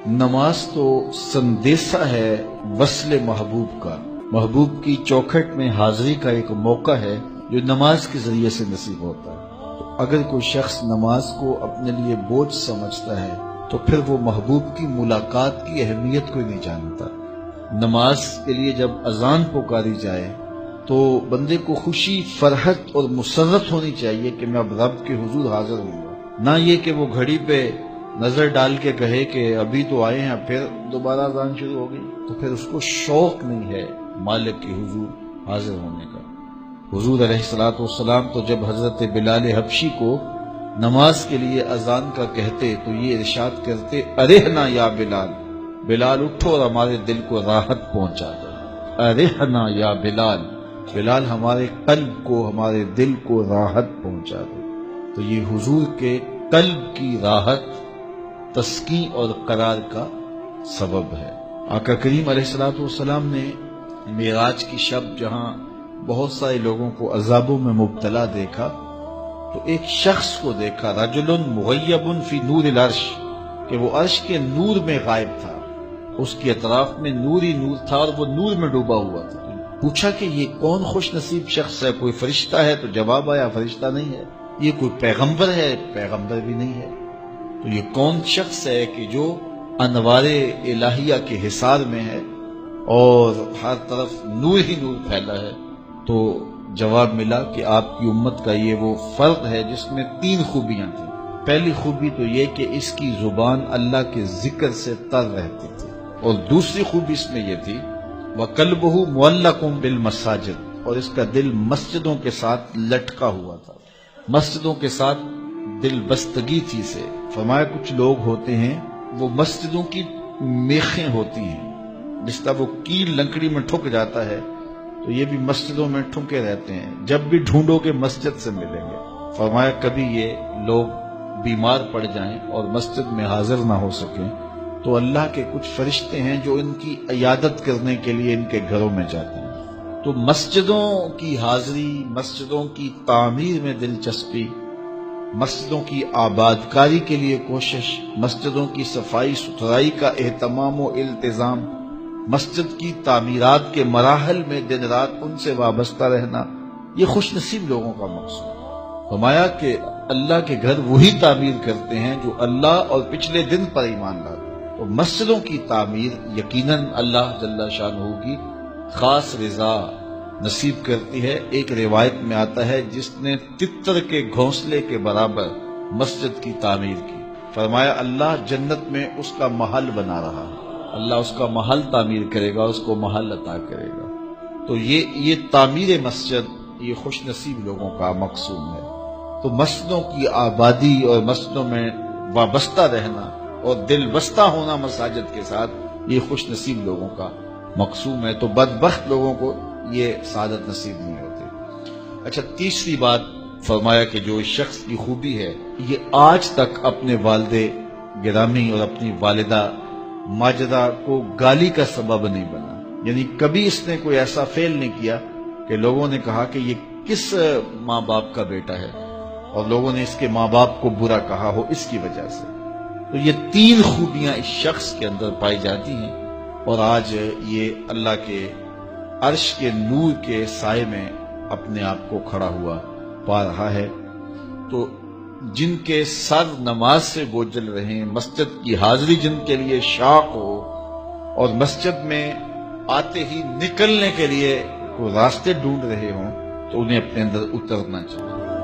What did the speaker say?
نماز تو سندیسہ ہے وصل محبوب کا، محبوب کی چوکھٹ میں حاضری کا ایک موقع ہے جو نماز کے ذریعے سے نصیب ہوتا ہے۔ تو اگر کوئی شخص نماز کو اپنے لیے بوجھ سمجھتا ہے تو پھر وہ محبوب کی ملاقات کی اہمیت کو ہی نہیں جانتا۔ نماز کے لیے جب اذان پکاری جائے تو بندے کو خوشی، فرحت اور مسرت ہونی چاہیے کہ میں اب رب کے حضور حاضر ہوں گا، نہ یہ کہ وہ گھڑی پہ نظر ڈال کے کہے کہ ابھی تو آئے ہیں پھر دوبارہ اذان شروع ہو گئی، تو پھر اس کو شوق نہیں ہے مالک کے حضور حاضر ہونے کا۔ حضور علیہ الصلوۃ والسلام تو جب حضرت بلال حبشی کو نماز کے لیے اذان کا کہتے تو یہ ارشاد کرتے، ارحنا یا بلال، بلال اٹھو اور ہمارے دل کو راحت پہنچا دو۔ ارحنا یا بلال، بلال ہمارے قلب کو، ہمارے دل کو راحت پہنچا دو۔ تو یہ حضور کے قلب کی راحت، تسکین اور قرار کا سبب ہے۔ آقا کریم علیہ الصلوۃ والسلام نے معراج کی شب جہاں بہت سارے لوگوں کو عذابوں میں مبتلا دیکھا تو ایک شخص کو دیکھا، رجل مغیب فی نور العرش، کہ وہ عرش کے نور میں غائب تھا، اس کے اطراف میں نور ہی نور تھا اور وہ نور میں ڈوبا ہوا تھا۔ پوچھا کہ یہ کون خوش نصیب شخص ہے، کوئی فرشتہ ہے؟ تو جواب آیا فرشتہ نہیں ہے، یہ کوئی پیغمبر ہے؟ پیغمبر بھی نہیں ہے۔ تو یہ کون شخص ہے کہ جو انوار الہیہ کے حصار میں ہے اور ہر طرف نور ہی نور پھیلا ہے؟ تو جواب ملا کہ آپ کی امت کا یہ وہ فرد ہے جس میں 3 خوبیاں تھیں۔ پہلی خوبی تو یہ کہ اس کی زبان اللہ کے ذکر سے تر رہتی تھی، اور دوسری خوبی اس میں یہ تھی وَقَلْبُهُ مُعَلَّقٌ بِالْمَسَاجِدِ، اور اس کا دل مسجدوں کے ساتھ لٹکا ہوا تھا، مسجدوں کے ساتھ دل بستگی تھی سے۔ فرمایا کچھ لوگ ہوتے ہیں وہ مسجدوں کی میخیں ہوتی ہیں، جس طرح وہ کیل لکڑی میں ٹھک جاتا ہے تو یہ بھی مسجدوں میں ٹھکے رہتے ہیں، جب بھی ڈھونڈو گے مسجد سے ملیں گے۔ فرمایا کبھی یہ لوگ بیمار پڑ جائیں اور مسجد میں حاضر نہ ہو سکیں تو اللہ کے کچھ فرشتے ہیں جو ان کی عیادت کرنے کے لیے ان کے گھروں میں جاتے ہیں۔ تو مسجدوں کی حاضری، مسجدوں کی تعمیر میں دلچسپی، مسجدوں کی آباد کاری کے لیے کوشش، مسجدوں کی صفائی ستھرائی کا اہتمام و التزام، مسجد کی تعمیرات کے مراحل میں دن رات ان سے وابستہ رہنا، یہ خوش نصیب لوگوں کا مقصود۔ فرمایا کہ اللہ کے گھر وہی تعمیر کرتے ہیں جو اللہ اور پچھلے دن پر ایمان لاتے۔ تو مسجدوں کی تعمیر یقیناً اللہ جل شانہ کی خاص رضا نصیب کرتی ہے۔ ایک روایت میں آتا ہے جس نے تتر کے گھونسلے کے برابر مسجد کی تعمیر کی، فرمایا اللہ جنت میں اس کا محل بنا رہا ہے، اللہ اس کا محل تعمیر کرے گا، اس کو محل عطا کرے گا۔ تو یہ تعمیر مسجد یہ خوش نصیب لوگوں کا مقصود ہے۔ تو مسجدوں کی آبادی اور مسجدوں میں وابستہ رہنا اور دل بستہ ہونا مساجد کے ساتھ، یہ خوش نصیب لوگوں کا مقصود ہے۔ تو بدبخت لوگوں کو یہ سعادت نصیب نہیں ہوتی۔ اچھا، تیسری بات فرمایا کہ جو اس شخص کی خوبی ہے یہ آج تک اپنے والد گرامی اور اپنی والدہ ماجدہ کو گالی کا سبب نہیں بنا، یعنی کبھی اس نے کوئی ایسا فعل نہیں کیا کہ لوگوں نے کہا کہ یہ کس ماں باپ کا بیٹا ہے اور لوگوں نے اس کے ماں باپ کو برا کہا ہو اس کی وجہ سے۔ تو یہ 3 خوبیاں اس شخص کے اندر پائی جاتی ہیں، اور آج یہ اللہ کے عرش کے نور کے سائے میں اپنے آپ کو کھڑا ہوا پا رہا ہے۔ تو جن کے سر نماز سے بوجھل رہیں، مسجد کی حاضری جن کے لیے شوق ہو اور مسجد میں آتے ہی نکلنے کے لیے کوئی راستے ڈھونڈ رہے ہوں، تو انہیں اپنے اندر اترنا چاہیے۔